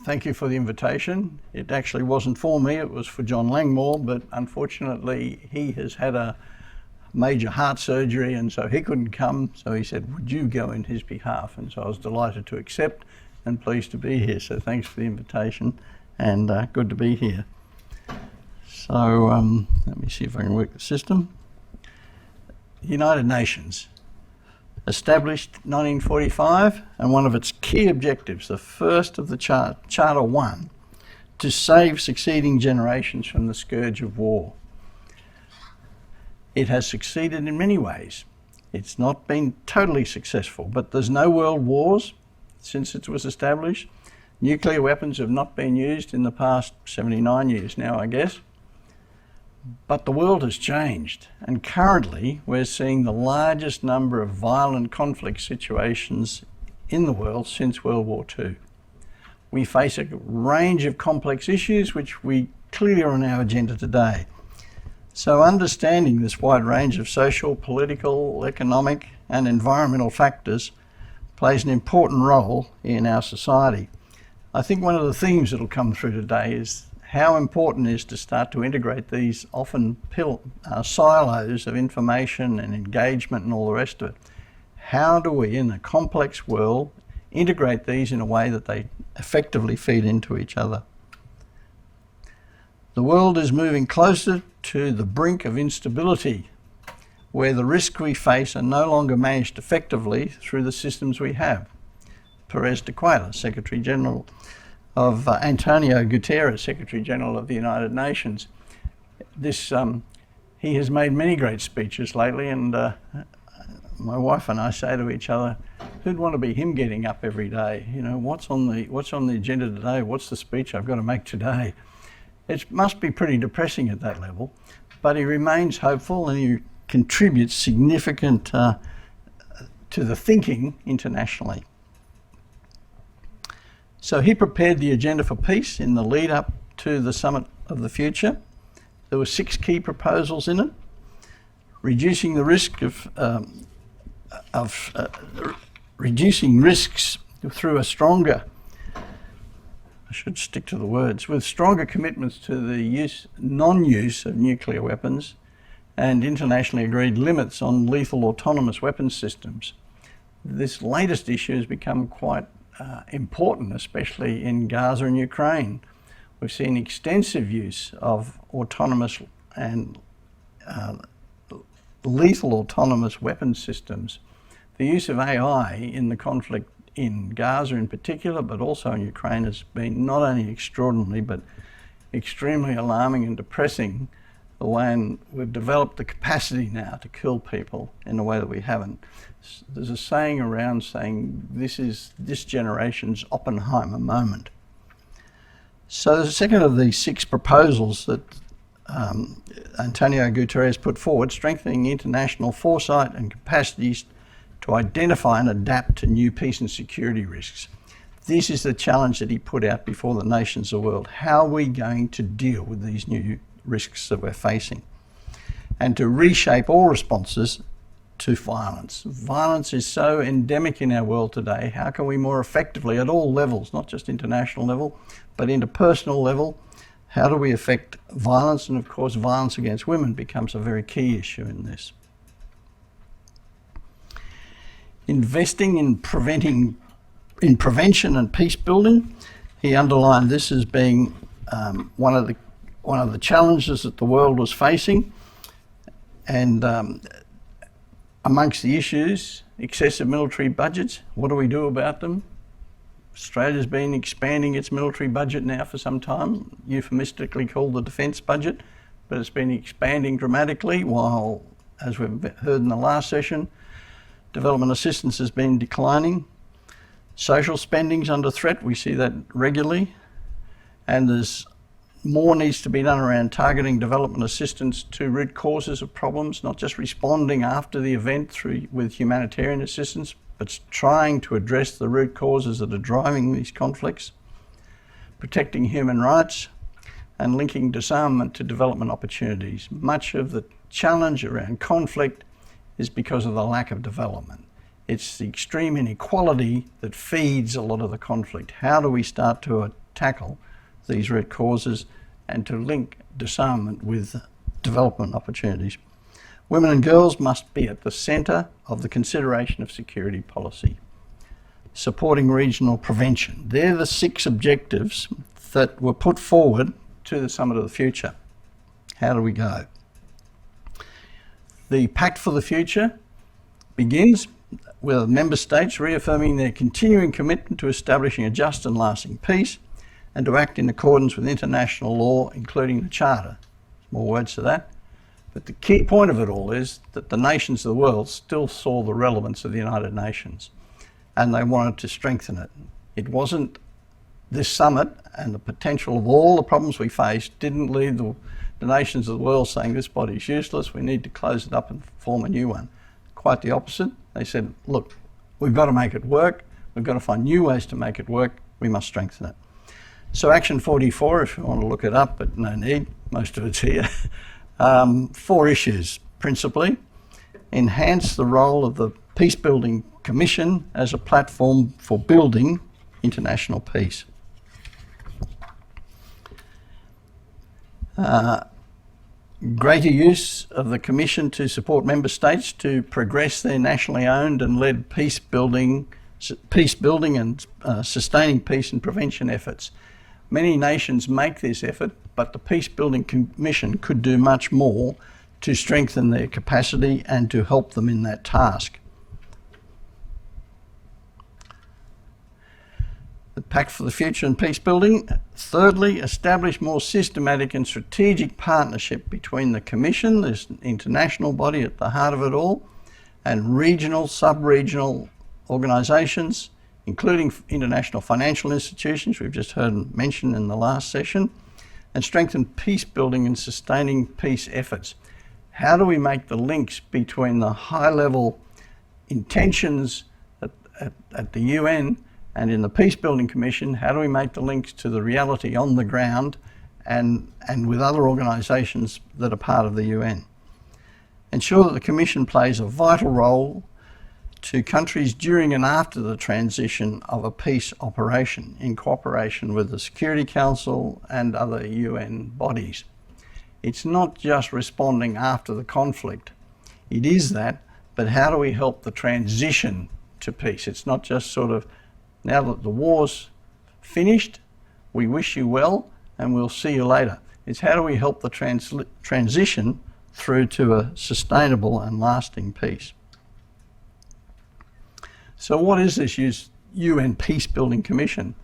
thank you for the invitation. It actually wasn't for me, it was for John Langmore, but unfortunately he has had a major heart surgery and so he couldn't come, so he said, would you go in his behalf? And so I was delighted to accept and pleased to be here. So thanks for the invitation and good to be here. So let me see if I can work the system. The United Nations, established 1945, and one of its key objectives, the first of the Charter 1, to save succeeding generations from the scourge of war. It has succeeded in many ways. It's not been totally successful, but there's no world wars since it was established. Nuclear weapons have not been used in the past 79 years now, I guess. But the world has changed, and currently we're seeing the largest number of violent conflict situations in the world since World War II. We face a range of complex issues which we clearly are on our agenda today. So understanding this wide range of social, political, economic and environmental factors plays an important role in our society. I think one of the themes that will come through today is how important it is to start to integrate these often silos of information and engagement and all the rest of it. How do we, in a complex world, integrate these in a way that they effectively feed into each other? The world is moving closer to the brink of instability, where the risks we face are no longer managed effectively through the systems we have. Perez de Cuellar, Secretary General of Antonio Guterres, Secretary General of the United Nations. He has made many great speeches lately, and my wife and I say to each other, who'd want to be him getting up every day? You know, what's on the agenda today? What's the speech I've got to make today? It must be pretty depressing at that level, but he remains hopeful and he contributes significant to the thinking internationally. So he prepared the agenda for peace in the lead up to the Summit of the Future. There were 6 key proposals in it: reducing the risk reducing risks through a stronger, I should stick to the words, with stronger commitments to the non-use of nuclear weapons and internationally agreed limits on lethal autonomous weapons systems. This latest issue has become quite important, especially in Gaza and Ukraine. We've seen extensive use of autonomous and lethal autonomous weapons systems. The use of AI in the conflict in Gaza in particular, but also in Ukraine, has been not only extraordinary, but extremely alarming and depressing, the way we've developed the capacity now to kill people in a way that we haven't. There's a saying around saying this is this generation's Oppenheimer moment. So the second of these 6 proposals that Antonio Guterres put forward, strengthening international foresight and capacities to identify and adapt to new peace and security risks. This is the challenge that he put out before the nations of the world. How are we going to deal with these new risks that we're facing? And to reshape all responses to violence. Violence is so endemic in our world today. How can we more effectively, at all levels, not just international level, but interpersonal level, how do we affect violence? And of course, violence against women becomes a very key issue in this. Investing in prevention and peace building, he underlined this as being one of the challenges that the world was facing, and amongst the issues, excessive military budgets. What do we do about them? Australia's been expanding its military budget now for some time, euphemistically called the defence budget, but it's been expanding dramatically, while, as we've heard in the last session, development assistance has been declining. Social spending's under threat, we see that regularly, and there's more needs to be done around targeting development assistance to root causes of problems, not just responding after the event with humanitarian assistance, but trying to address the root causes that are driving these conflicts, protecting human rights, and linking disarmament to development opportunities. Much of the challenge around conflict is because of the lack of development. It's the extreme inequality that feeds a lot of the conflict. How do we start to tackle these root causes and to link disarmament with development opportunities. Women and girls must be at the centre of the consideration of security policy. Supporting regional prevention. They're the 6 objectives that were put forward to the Summit of the Future. How do we go? The Pact for the Future begins with member states reaffirming their continuing commitment to establishing a just and lasting peace and to act in accordance with international law, including the Charter. More words to that. But the key point of it all is that the nations of the world still saw the relevance of the United Nations and they wanted to strengthen it. It wasn't this summit and the potential of all the problems we faced didn't lead the nations of the world saying this body is useless, we need to close it up and form a new one. Quite the opposite. They said, look, we've got to make it work, we've got to find new ways to make it work, we must strengthen it. So Action 44, if you want to look it up, but no need, most of it's here. 4 issues, principally. Enhance the role of the Peacebuilding Commission as a platform for building international peace. Greater use of the Commission to support member states to progress their nationally owned and led peace building and sustaining peace and prevention efforts. Many nations make this effort, but the Peacebuilding Commission could do much more to strengthen their capacity and to help them in that task. The Pact for the Future and Peacebuilding. Thirdly, establish more systematic and strategic partnership between the Commission, this international body at the heart of it all, and regional, sub-regional organisations, including international financial institutions, we've just heard mentioned in the last session, and strengthen peace building and sustaining peace efforts. How do we make the links between the high-level intentions at the UN and in the Peacebuilding Commission? How do we make the links to the reality on the ground and with other organisations that are part of the UN? Ensure that the Commission plays a vital role to countries during and after the transition of a peace operation in cooperation with the Security Council and other UN bodies. It's not just responding after the conflict. It is that, but how do we help the transition to peace? It's not just sort of, now that the war's finished, we wish you well and we'll see you later. It's how do we help the transition through to a sustainable and lasting peace. So what is this UN Peacebuilding Commission?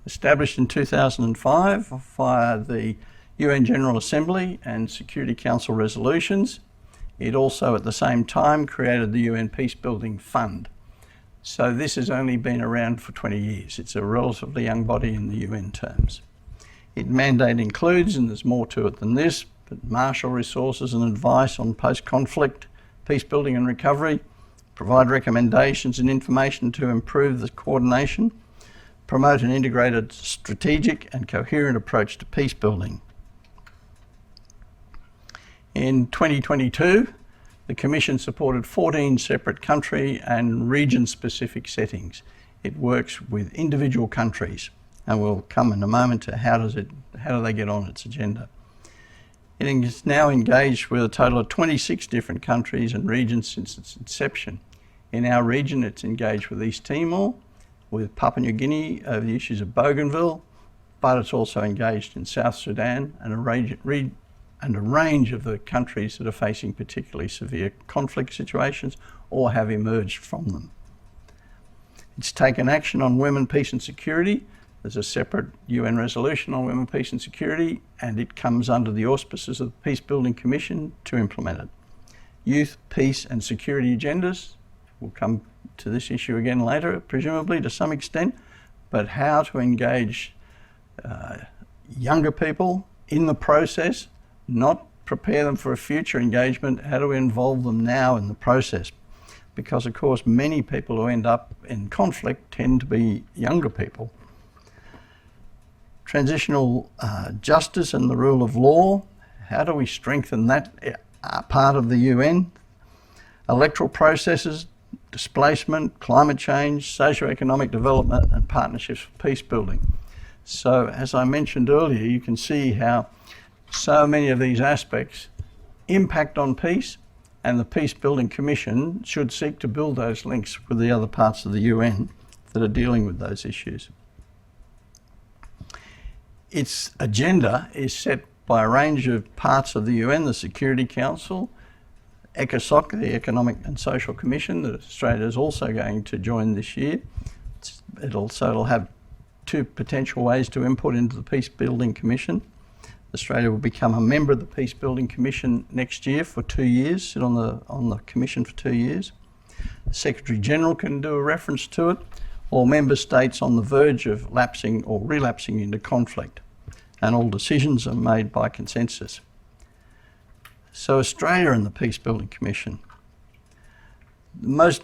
Established in 2005 via the UN General Assembly and Security Council resolutions. It also at the same time created the UN Peacebuilding Fund. So this has only been around for 20 years. It's a relatively young body in the UN terms. Its mandate includes, and there's more to it than this, but marshal resources and advice on post-conflict peacebuilding and recovery, provide recommendations and information to improve the coordination, promote an integrated strategic and coherent approach to peacebuilding. In 2022, the Commission supported 14 separate country and region-specific settings. It works with individual countries, and we'll come in a moment to how do they get on its agenda. It is now engaged with a total of 26 different countries and regions since its inception. In our region, it's engaged with East Timor, with Papua New Guinea over the issues of Bougainville, but it's also engaged in South Sudan and a range of the countries that are facing particularly severe conflict situations or have emerged from them. It's taken action on women, peace and security. There's a separate UN resolution on women, peace and security, and it comes under the auspices of the Peacebuilding Commission to implement it. Youth, peace and security agendas. We'll come to this issue again later, presumably to some extent, but how to engage younger people in the process, not prepare them for a future engagement. How do we involve them now in the process? Because of course many people who end up in conflict tend to be younger people. Transitional justice and the rule of law. How do we strengthen that part of the UN? Electoral processes, displacement, climate change, socio-economic development and partnerships for peace building. So as I mentioned earlier, you can see how so many of these aspects impact on peace, and the Peacebuilding Commission should seek to build those links with the other parts of the UN that are dealing with those issues. Its agenda is set by a range of parts of the UN, the Security Council, ECOSOC, the Economic and Social Commission, that Australia is also going to join this year. It'll have two potential ways to input into the Peacebuilding Commission. Australia will become a member of the Peacebuilding Commission next year for 2 years, sit on the Commission for 2 years. The Secretary-General can do a reference to it, or member states on the verge of lapsing or relapsing into conflict, and all decisions are made by consensus. So Australia and the Peacebuilding Commission. The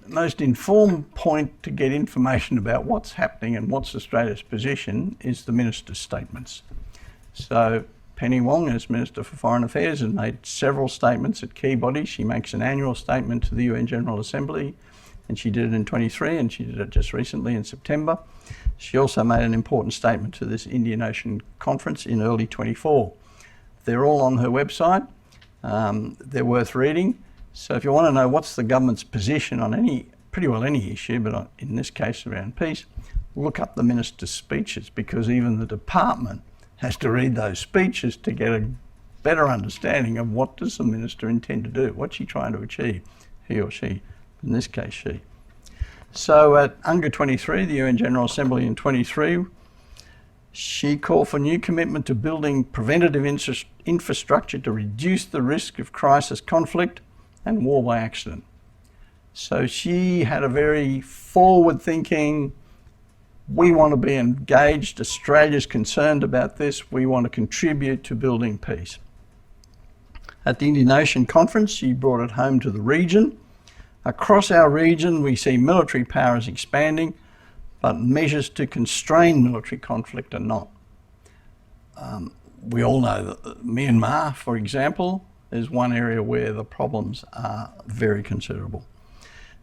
most informed point to get information about what's happening and what's Australia's position is the Minister's statements. So Penny Wong, as Minister for Foreign Affairs, has made several statements at key bodies. She makes an annual statement to the UN General Assembly, and she did it in 23, and she did it just recently in September. She also made an important statement to this Indian Ocean Conference in early 24. They're all on her website. They're worth reading. So if you want to know what's the government's position on pretty well any issue, but in this case around peace, look up the minister's speeches, because even the department has to read those speeches to get a better understanding of what does the minister intend to do, what's she trying to achieve, he or she, in this case she. So at UNGA 23, the UN General Assembly in 23, she called for new commitment to building preventative infrastructure to reduce the risk of crisis, conflict and war by accident. So she had a very forward-thinking, we want to be engaged, Australia's concerned about this, we want to contribute to building peace. At the Indian Ocean Conference, she brought it home to the region. Across our region, we see military powers expanding, but measures to constrain military conflict are not. We all know that Myanmar, for example, is one area where the problems are very considerable.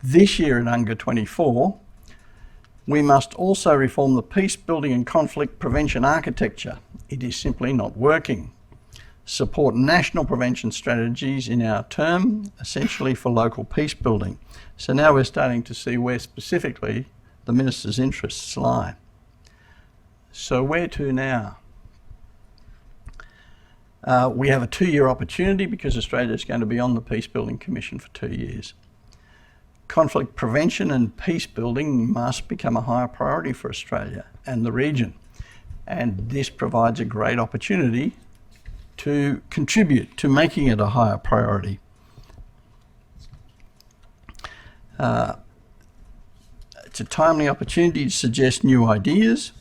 This year at UNGA 24, we must also reform the peace building and conflict prevention architecture. It is simply not working. Support national prevention strategies in our term, essentially for local peace building. So now we're starting to see where specifically the minister's interests lie. So where to now? We have a 2-year opportunity because Australia is going to be on the Peacebuilding Commission for 2 years. Conflict prevention and peace building must become a higher priority for Australia and the region. And this provides a great opportunity to contribute to making it a higher priority. It's a timely opportunity to suggest new ideas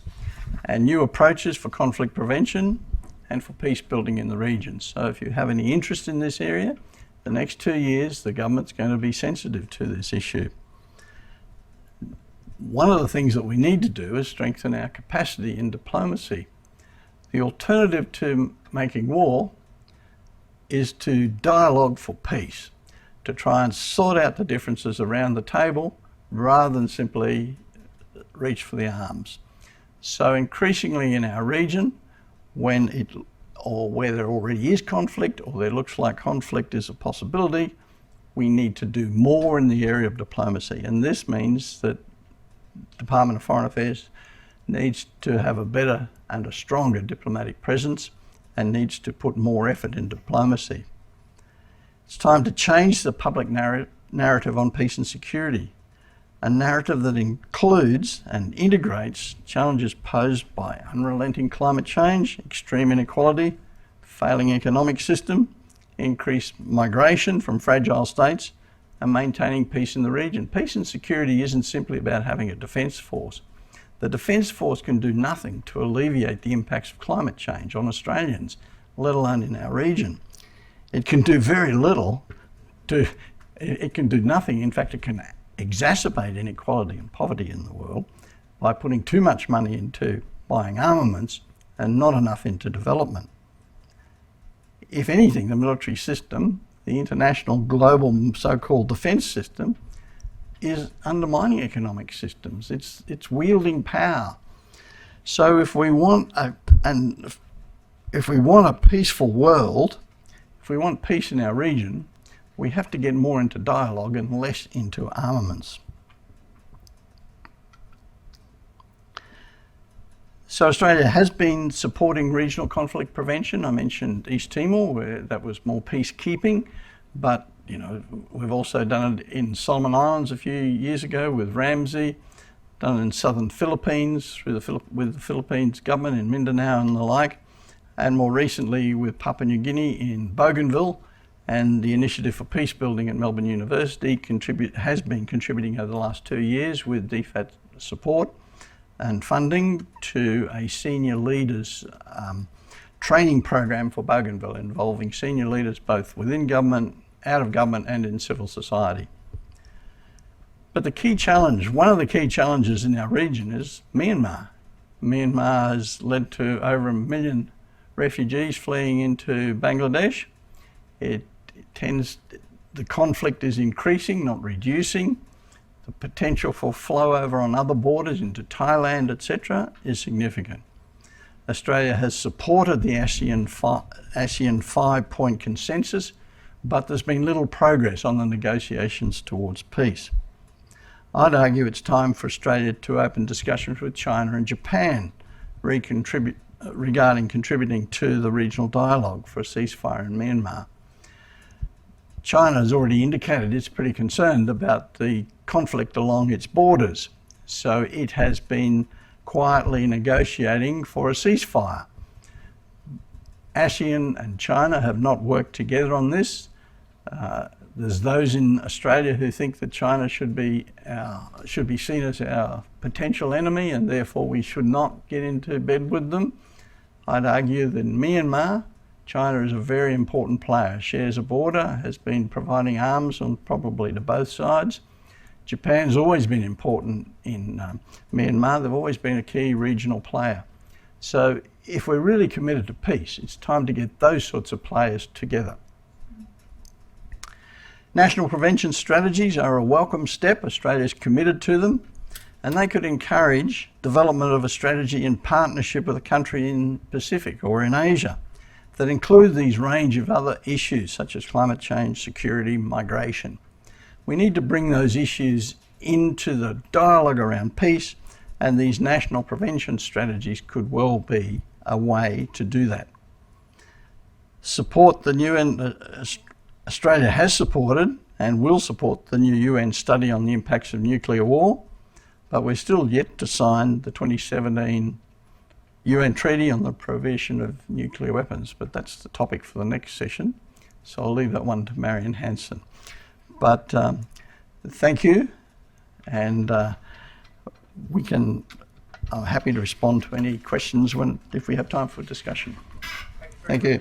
and new approaches for conflict prevention and for peace building in the region. So if you have any interest in this area, the next 2 years, the government's going to be sensitive to this issue. One of the things that we need to do is strengthen our capacity in diplomacy. The alternative to making war is to dialogue for peace, to try and sort out the differences around the table rather than simply reach for the arms. So increasingly in our region, where there already is conflict or there looks like conflict is a possibility, we need to do more in the area of diplomacy. And this means that the Department of Foreign Affairs needs to have a better and a stronger diplomatic presence and needs to put more effort in diplomacy. It's time to change the public narrative on peace and security, a narrative that includes and integrates challenges posed by unrelenting climate change, extreme inequality, failing economic system, increased migration from fragile states, and maintaining peace in the region. Peace and security isn't simply about having a defence force. The defence force can do nothing to alleviate the impacts of climate change on Australians, let alone in our region. It can do very little it can do nothing. In fact, it can exacerbate inequality and poverty in the world by putting too much money into buying armaments and not enough into development. If anything, the military system, the international global so-called defence system, is undermining economic systems. It's wielding power So if we want if we want a peaceful world, if we want peace in our region, we have to get more into dialogue and less into armaments. So Australia has been supporting regional conflict prevention. I mentioned East Timor, where that was more peacekeeping, but you know, we've also done it in Solomon Islands a few years ago with Ramsey, done it in southern Philippines with the Philippines government in Mindanao and the like, and more recently with Papua New Guinea in Bougainville, and the Initiative for Peacebuilding at Melbourne University has been contributing over the last 2 years with DFAT support and funding to a senior leaders training program for Bougainville, involving senior leaders both within government, out of government and in civil society. But the key challenge, one of the key challenges in our region is Myanmar. Myanmar has led to over 1 million refugees fleeing into Bangladesh. The conflict is increasing, not reducing. The potential for flow over on other borders into Thailand, etc., is significant. Australia has supported the ASEAN 5-point consensus, but there's been little progress on the negotiations towards peace. I'd argue it's time for Australia to open discussions with China and Japan regarding contributing to the regional dialogue for a ceasefire in Myanmar. China has already indicated it's pretty concerned about the conflict along its borders, so it has been quietly negotiating for a ceasefire. ASEAN and China have not worked together on this. There's those in Australia who think that China should be seen as our potential enemy, and therefore we should not get into bed with them. I'd argue that in Myanmar, China is a very important player, shares a border, has been providing arms on probably to both sides. Japan's always been important in Myanmar. They've always been a key regional player. So if we're really committed to peace, it's time to get those sorts of players together. National prevention strategies are a welcome step. Australia's committed to them, and they could encourage development of a strategy in partnership with a country in Pacific or in Asia that include these range of other issues such as climate change, security, migration. We need to bring those issues into the dialogue around peace, and these national prevention strategies could well be a way to do that. Support the new Australia has supported and will support the new UN study on the impacts of nuclear war, but we're still yet to sign the 2017 UN Treaty on the Prohibition of Nuclear Weapons, but that's the topic for the next session, so I'll leave that one to Marion Hanson. But thank you, and I'm happy to respond to any questions if we have time for discussion. Thank you.